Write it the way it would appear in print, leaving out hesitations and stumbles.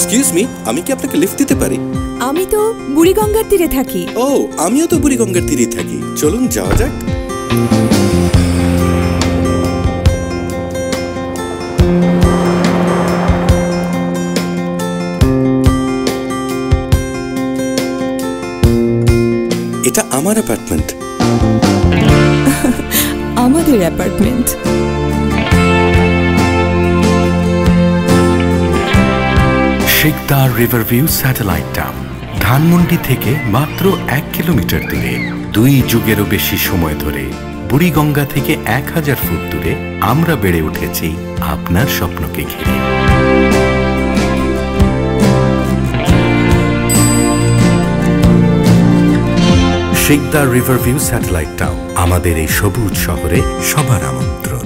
Excuse me, আমি কি আপনাকে লিফট দিতে পারি? আমি তো বুড়িগঙ্গার তীরে থাকি। ও, আমিও তো বুড়িগঙ্গার তীরেই থাকি। চলুন যাওয়া যাক। এটা আমার অ্যাপার্টমেন্ট। আমাদের apartment. Sikdar riverview satellite town, Dhanmondi থেকে মাত্র 1 কিলোমিটার দূরে। 2 যুগেরও বেশি সময় ধরে বুড়িগঙ্গা থেকে 1000 ফুট দূরে আমরা বেড়ে উঠেছি আপনার স্বপ্নকে ঘিরে। শিকদার রিভারভিউ স্যাটেলাইট টাউন, আমাদের এই সবুজ শহরে সবার আমন্ত্রণ।